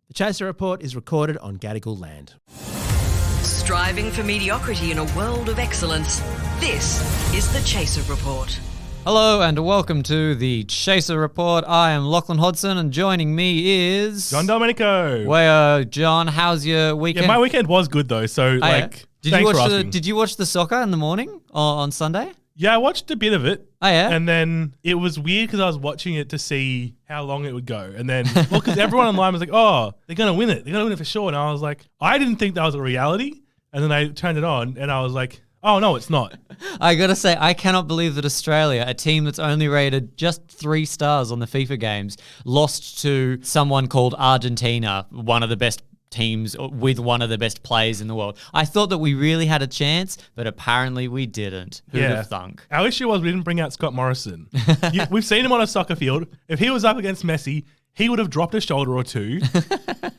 The Chaser Report is recorded on Gadigal land. Striving for mediocrity in a world of excellence. This is the Chaser Report. Hello and welcome to the Chaser Report. I am Lachlan Hodson and joining me is... John Domenico. Well, John, how's your weekend? Yeah, my weekend was good though, so thanks for asking. Did you watch the soccer in the morning on Sunday? Yeah, I watched a bit of it. Oh, yeah? And then it was weird because I was watching it to see how long it would go. And then, well, because everyone online was like, oh, they're going to win it. They're going to win it for sure. And I was like, I didn't think that was a reality. And then I turned it on and I was like, oh, no, it's not. I got to say, I cannot believe that Australia, a team that's only rated just 3 stars on the FIFA games, lost to someone called Argentina, one of the best teams with one of the best players in the world. I thought that we really had a chance, but apparently we didn't. Who'd have thunk? Our issue was we didn't bring out Scott Morrison. We've seen him on a soccer field. If he was up against Messi, he would have dropped a shoulder or two.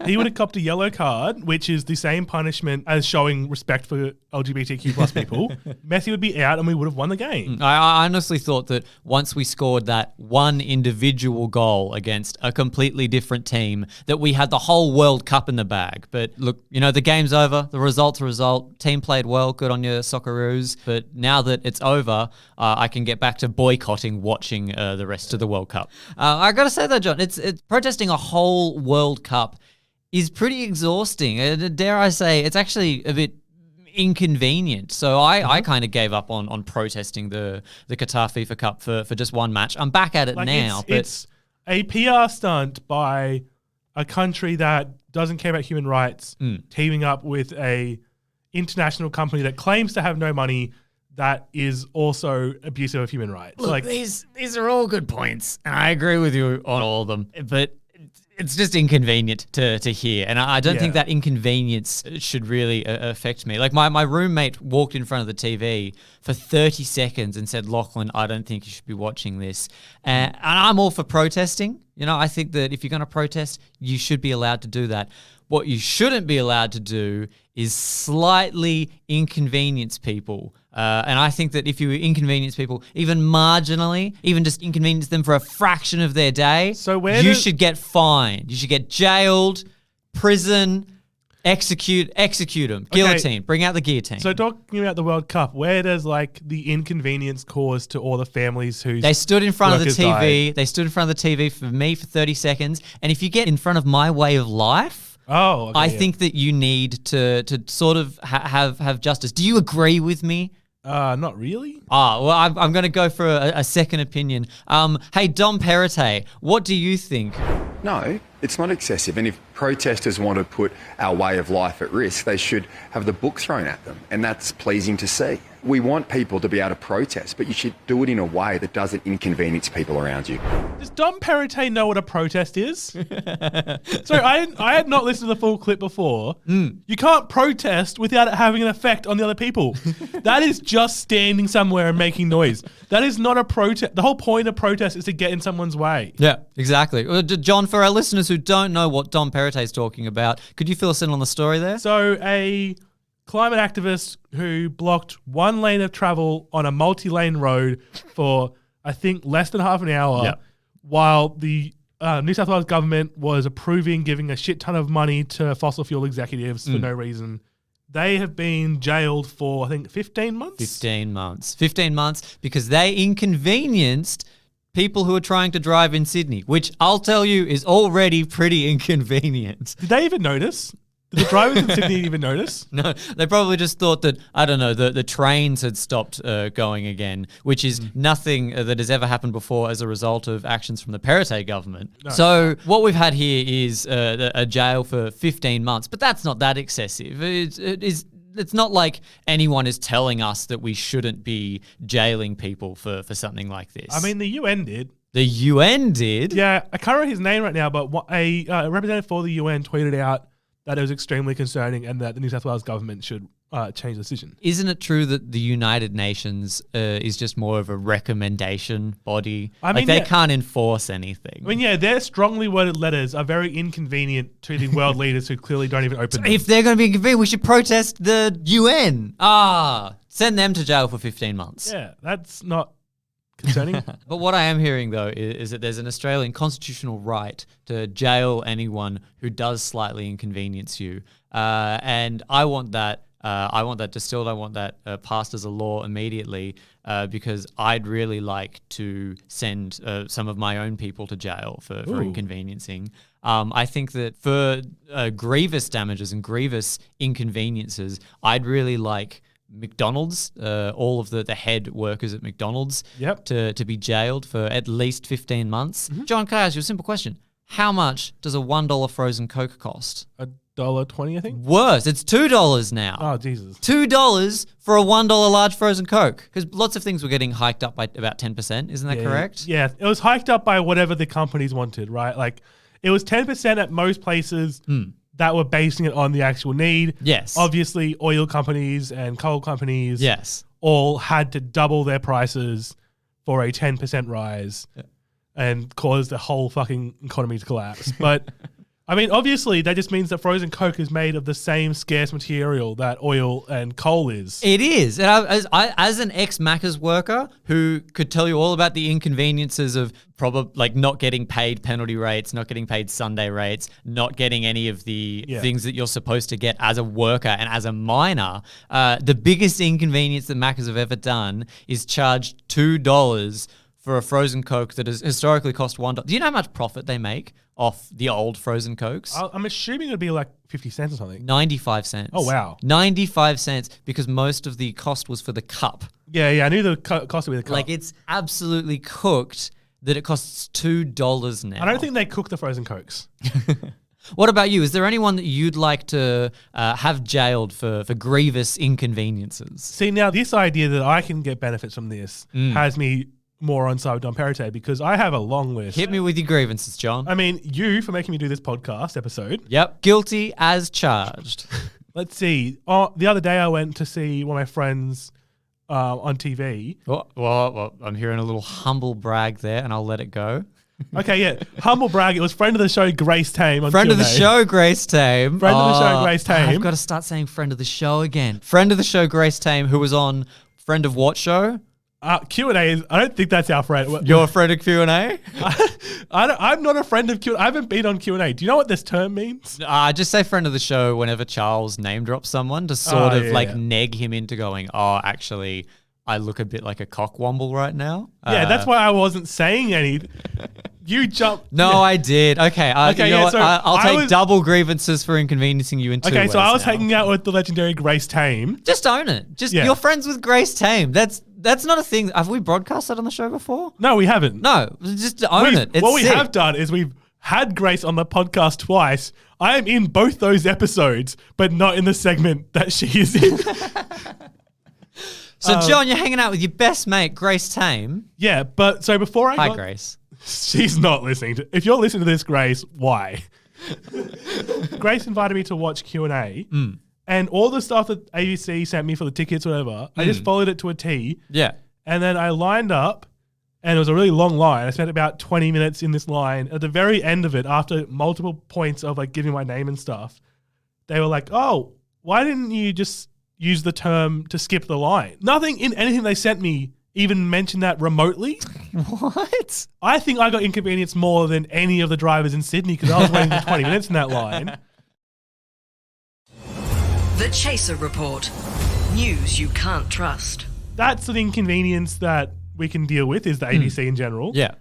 He would have copped a yellow card, which is the same punishment as showing respect for LGBTQ plus people. Messi would be out and we would have won the game. I honestly thought that once we scored that one individual goal against a completely different team, that we had the whole World Cup in the bag. But look, you know, the game's over. The result's a result. Team played well. Good on your Socceroos. But now that it's over, I can get back to boycotting watching the rest of the World Cup. I got to say though, John, it's protesting a whole World Cup is pretty exhausting. Dare I say, it's actually a bit inconvenient. So I kind of gave up on protesting the Qatar FIFA Cup for just one match. I'm back at it now. It's a PR stunt by a country that doesn't care about human rights, teaming up with a international company that claims to have no money that is also abusive of human rights. Look, these are all good points, and I agree with you on all of them. But it's just inconvenient to hear, and I don't think that inconvenience should really affect me. Like my roommate walked in front of the TV for 30 seconds and said, "Lachlan, I don't think you should be watching this." And I'm all for protesting. You know, I think that if you're going to protest, you should be allowed to do that. What you shouldn't be allowed to do is slightly inconvenience people. And I think that if you inconvenience people, even marginally, even just inconvenience them for a fraction of their day, you should get fined. You should get jailed, prison, execute them, guillotine, bring out the guillotine. So talking about the World Cup, where does like the inconvenience cause to all the families who they stood in front of the TV? They stood in front of the TV for me for 30 seconds. And if you get in front of my way of life, I think that you need to sort of have justice. Do you agree with me? Not really. Well, I'm going to go for a second opinion. Hey, Dom Perrottet, what do you think? No, it's not excessive. And if protesters want to put our way of life at risk, they should have the book thrown at them. And that's pleasing to see. We want people to be able to protest, but you should do it in a way that doesn't inconvenience people around you. Does Dom Perrottet know what a protest is? Sorry, I had not listened to the full clip before. You can't protest without it having an effect on the other people. That is just standing somewhere and making noise. That is not a protest. The whole point of protest is to get in someone's way. Yeah, exactly. John, for our listeners who don't know what Dom Perrottet is talking about, could you fill us in on the story there? So a climate activist who blocked one lane of travel on a multi-lane road for, I think, less than half an hour, while the New South Wales government was giving a shit ton of money to fossil fuel executives for no reason. They have been jailed for, I think, 15 months? 15 months. 15 months because they inconvenienced people who are trying to drive in Sydney, which I'll tell you is already pretty inconvenient. Did they even notice? Did the drivers in Sydney even notice? No, they probably just thought that, I don't know, the trains had stopped going again, which is nothing that has ever happened before as a result of actions from the Perrottet government. No. So what we've had here is a jail for 15 months, but that's not that excessive. It's not like anyone is telling us that we shouldn't be jailing people for something like this. I mean, the UN did. The UN did? Yeah, I can't remember his name right now, but a representative for the UN tweeted out that it was extremely concerning and that the New South Wales government should change the decision. Isn't it true that the United Nations is just more of a recommendation body? I mean, they can't enforce anything. I mean, their strongly worded letters are very inconvenient to the world leaders who clearly don't even open them. If they're going to be inconvenient, we should protest the UN. Send them to jail for 15 months. Yeah, that's not concerning. But what I am hearing, though, is that there's an Australian constitutional right to jail anyone who does slightly inconvenience you. And I want that. I want that distilled. I want that passed as a law immediately because I'd really like to send some of my own people to jail for inconveniencing. I think that for grievous damages and grievous inconveniences, I'd really like McDonald's, all of the head workers at McDonald's to be jailed for at least 15 months. John, can I ask you a simple question? How much does a $1 frozen Coke cost? $1.20, I think. Worse, it's $2 now. Oh, Jesus. $2 for a $1 large frozen Coke. Because lots of things were getting hiked up by about 10%. Isn't that correct? Yeah, it was hiked up by whatever the companies wanted, right? Like, it was 10% at most places that were basing it on the actual need. Yes. Obviously, oil companies and coal companies all had to double their prices for a 10% rise and cause the whole fucking economy to collapse. But I mean, obviously, that just means that frozen Coke is made of the same scarce material that oil and coal is. It is. And as an ex-Macca's worker who could tell you all about the inconveniences of probably like not getting paid penalty rates, not getting paid Sunday rates, not getting any of the things that you're supposed to get as a worker and as a miner, the biggest inconvenience that Macca's have ever done is charge $2 for a frozen Coke that has historically cost $1. Do you know how much profit they make off the old frozen Cokes? I'm assuming it'd be like 50 cents or something. 95 cents. Oh, wow. 95 cents because most of the cost was for the cup. Yeah, I knew the cost would be the cup. Like, it's absolutely cooked that it costs $2 now. I don't think they cook the frozen Cokes. What about you? Is there anyone that you'd like to have jailed for grievous inconveniences? See, now this idea that I can get benefits from this has me more on side with Don Perrottet because I have a long list. Hit me with your grievances, John. I mean, you for making me do this podcast episode. Yep. Guilty as charged. Let's see. The other day I went to see one of my friends on TV. Well, I'm hearing a little humble brag there, and I'll let it go. Okay, yeah. Humble brag. It was friend of the show, Grace Tame. On Friend Q&A. of the show, Grace Tame. Friend of the show, Grace Tame. I've got to start saying friend of the show again. Friend of the show, Grace Tame, who was on Friend of What Show? Q&A is, I don't think that's our friend. You're a friend of Q&A? I'm not a friend of Q&A. I haven't been on Q&A. Do you know what this term means? Just say friend of the show whenever Charles name drops someone to sort of neg him into going, actually, I look a bit like a cockwomble right now. Yeah, that's why I wasn't saying anything. You jumped. No, I did. Okay. So I'll take double grievances for inconveniencing you in 2 ways. Okay, so I was now. hanging out with the legendary Grace Tame. Just own it. You're friends with Grace Tame. That's not a thing. Have we broadcast that on the show before? No, we haven't. No, just own it. It's what we sick. have done is we've had Grace on the podcast twice. I am in both those episodes, but not in the segment that she is in. So, John, you're hanging out with your best mate, Grace Tame. Yeah, but so before Hi, Grace. She's not listening to. If you're listening to this, Grace, why? Grace invited me to watch Q&A, and all the stuff that ABC sent me for the tickets, whatever, I just followed it to a T. Yeah. And then I lined up, and it was a really long line. I spent about 20 minutes in this line. At the very end of it, after multiple points of like giving my name and stuff, they were like, "Oh, why didn't you just use the term to skip the line?" Nothing in anything they sent me even mentioned that remotely. What? I think I got inconvenienced more than any of the drivers in Sydney because I was waiting for 20 minutes in that line. The Chaser Report. News you can't trust. That's an inconvenience that we can deal with is the ABC in general. Yeah.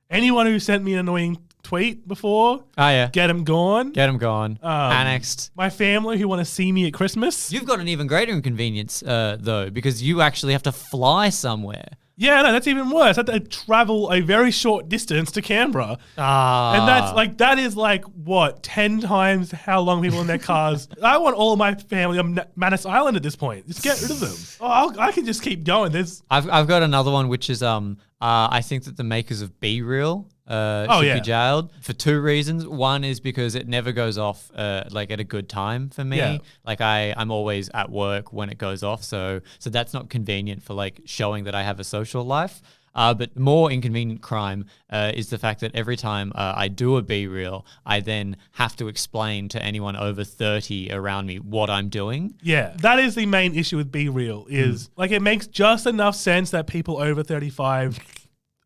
Anyone who sent me an annoying tweet before, get them gone. Get them gone. Annexed. My family who want to see me at Christmas. You've got an even greater inconvenience, though, because you actually have to fly somewhere. Yeah, no, that's even worse. I have to travel a very short distance to Canberra. And that is like, what, 10 times how long people in their cars. I want all of my family on Manus Island at this point. Just get rid of them. I can just keep going. I've got another one, which is I think that the makers of Be Real should be jailed for 2 reasons. One is because it never goes off like at a good time for me. Yeah. Like I'm always at work when it goes off, so that's not convenient for like showing that I have a social life. But more inconvenient crime is the fact that every time I do a Be Real, I then have to explain to anyone over 30 around me what I'm doing. Yeah, that is the main issue with Be Real is like it makes just enough sense that people over 35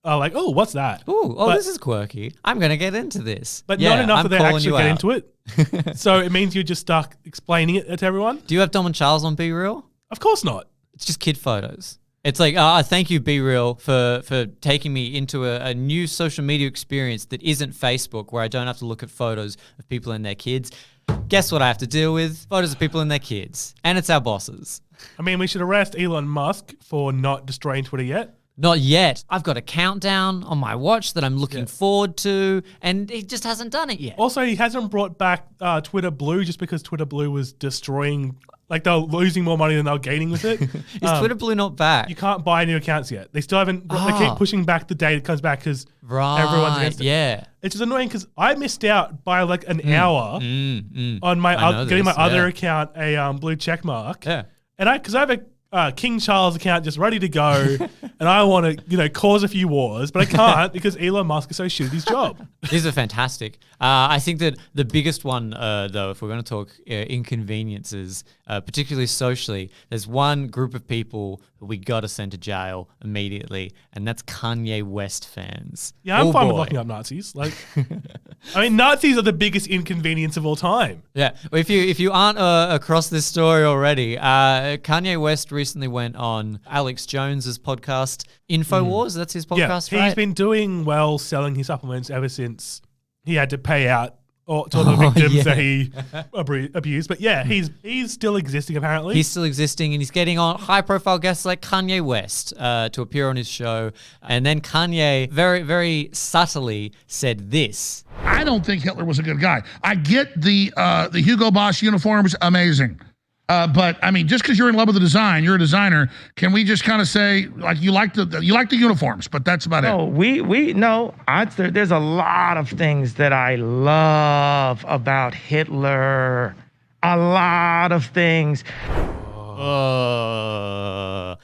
are like, oh, what's that? This is quirky. I'm going to get into this. But not enough that they actually get into it. So it means you're just stuck explaining it to everyone. Do you have Dom and Charles on Be Real? Of course not. It's just kid photos. It's like, thank you, Be Real, for taking me into a new social media experience that isn't Facebook, where I don't have to look at photos of people and their kids. Guess what I have to deal with? Photos of people and their kids. And it's our bosses. I mean, we should arrest Elon Musk for not destroying Twitter yet. Not yet. I've got a countdown on my watch that I'm looking forward to, and he just hasn't done it yet. Also, he hasn't brought back Twitter Blue just because Twitter Blue was destroying, like they were losing more money than they were gaining with it. Is Twitter Blue not back? You can't buy new accounts yet. They still haven't, they keep pushing back the date it comes back because everyone's against it. Yeah. It's just annoying because I missed out by like an hour on my getting my other account a blue check mark. Yeah. And because I have a King Charles account just ready to go, and I want to, cause a few wars, but I can't because Elon Musk is so shit at his job. These are fantastic. I think that the biggest one, though, if we're going to talk inconveniences, particularly socially, there's one group of people who we got to send to jail immediately, and that's Kanye West fans. Yeah, I'm fine with locking up Nazis. Like, I mean, Nazis are the biggest inconvenience of all time. Yeah, if you aren't across this story already, Kanye West recently went on Alex Jones's podcast, InfoWars. That's his podcast, right? He's been doing well selling his supplements ever since he had to pay out to the victims that he abused. But yeah, he's still existing apparently. He's still existing, and he's getting on high-profile guests like Kanye West to appear on his show. And then Kanye very, very subtly said this. I don't think Hitler was a good guy. I get the Hugo Boss uniforms, amazing. But I mean, just because you're in love with the design, you're a designer. Can we just kind of say like you like the uniforms, but that's about it? There's a lot of things that I love about Hitler. A lot of things.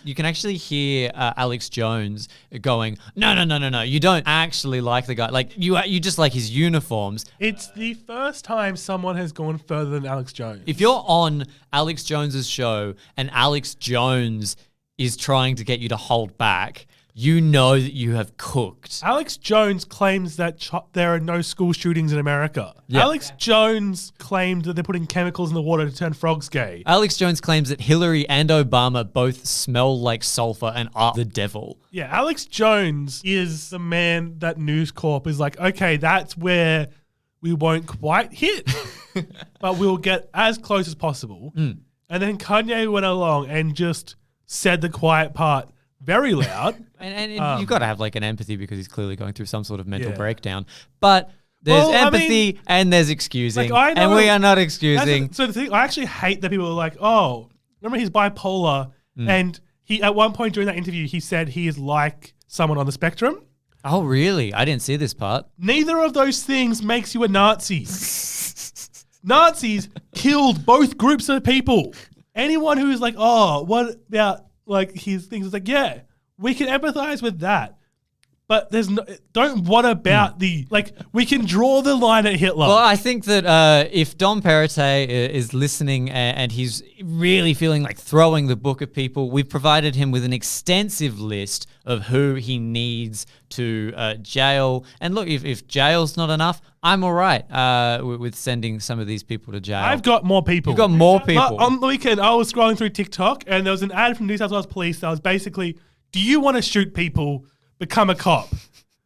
You can actually hear Alex Jones going, no, you don't actually like the guy. Like, you just like his uniforms. It's the first time someone has gone further than Alex Jones. If you're on Alex Jones's show and Alex Jones is trying to get you to hold back, you know that you have cooked. Alex Jones claims that there are no school shootings in America. Yeah. Alex Jones claimed that they're putting chemicals in the water to turn frogs gay. Alex Jones claims that Hillary and Obama both smell like sulfur and are the devil. Yeah, Alex Jones is the man that News Corp is like, okay, that's where we won't quite hit, but we'll get as close as possible. And then Kanye went along and just said the quiet part very loud. And you've got to have like an empathy because he's clearly going through some sort of mental breakdown. But there's empathy and there's excusing. Like, and we are not excusing. So the thing, I actually hate that people are like, oh, remember he's bipolar. And he at one point during that interview, he said he is like someone on the spectrum. Oh, really? I didn't see this part. Neither of those things makes you a Nazi. Nazis killed both groups of people. Anyone who is like, oh, what about like his things? It's like, yeah, we can empathize with that. But what about we can draw the line at Hitler. Well, I think that if Dom Perrottet is listening and he's really feeling like throwing the book at people, we've provided him with an extensive list of who he needs to jail. And look, if jail's not enough, I'm all right with sending some of these people to jail. I've got more people. You've got more people. On the weekend, I was scrolling through TikTok and there was an ad from New South Wales Police that was basically, do you want to shoot people? Become a cop.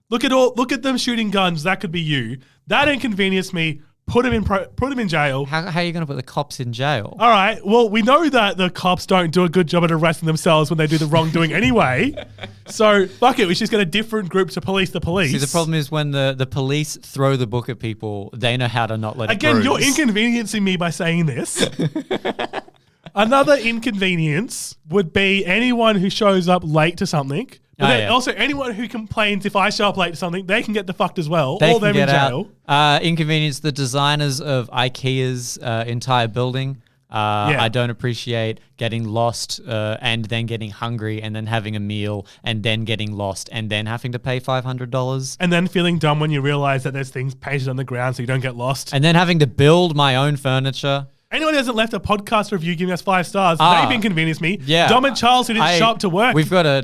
Look at them shooting guns. That could be you. That inconvenienced me. Put him in jail. How are you going to put the cops in jail? All right. Well, we know that the cops don't do a good job at arresting themselves when they do the wrongdoing anyway. So fuck it. We should just get a different group to police the police. See, the problem is when the police throw the book at people, they know how to not let it bruise. Again, you're inconveniencing me by saying this. Another inconvenience would be anyone who shows up late to something. But then also anyone who complains if I show up late to something, they can get the fucked as well. They or them in jail. Inconvenience the designers of IKEA's entire building. I don't appreciate getting lost and then getting hungry and then having a meal and then getting lost and then having to pay $500. And then feeling dumb when you realize that there's things painted on the ground so you don't get lost. And then having to build my own furniture. Anyone who hasn't left a podcast review giving us 5 stars, they've inconvenienced me. Yeah. Dom and Charles, who didn't show up to work.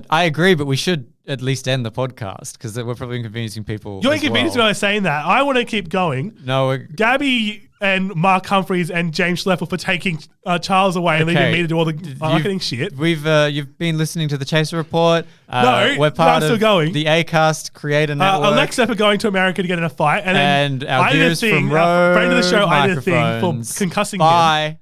I agree, but we should at least end the podcast because we're probably inconveniencing people. You're inconvenienced when I was saying that. I want to keep going. No. Gabby and Mark Humphreys and James Schlepper for taking Charles away and leaving me to do all the marketing shit. You've been listening to the Chaser Report. No, we're part still of going. the Acast Creator Network. Alexa for going to America to get in a fight. And then our I did a viewers thing, from Rome, friend of the show, I did a thing for microphones. concussing him. Bye.